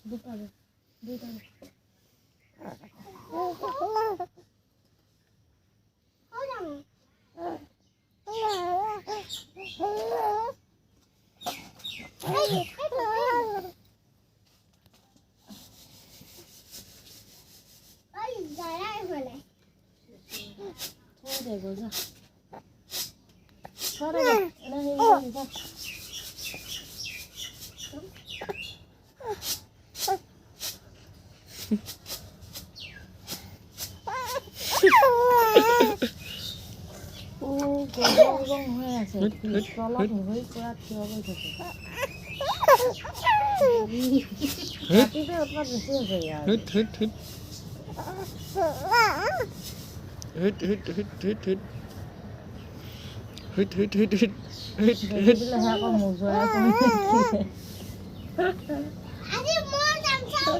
দুপারে দুইটারে দেখো যা সরে যা এটা হয়ে যা ও গরম হয়ে আছে তলব হই পুরা থিওবে থাকে হাতিতে ওটা বেশি হয়ে যায় hít hít hít hít hít hít hít hít hít hít hít hít hít hít দিলে হ্যাঁ কম মজা তুমি আরে মন জানছো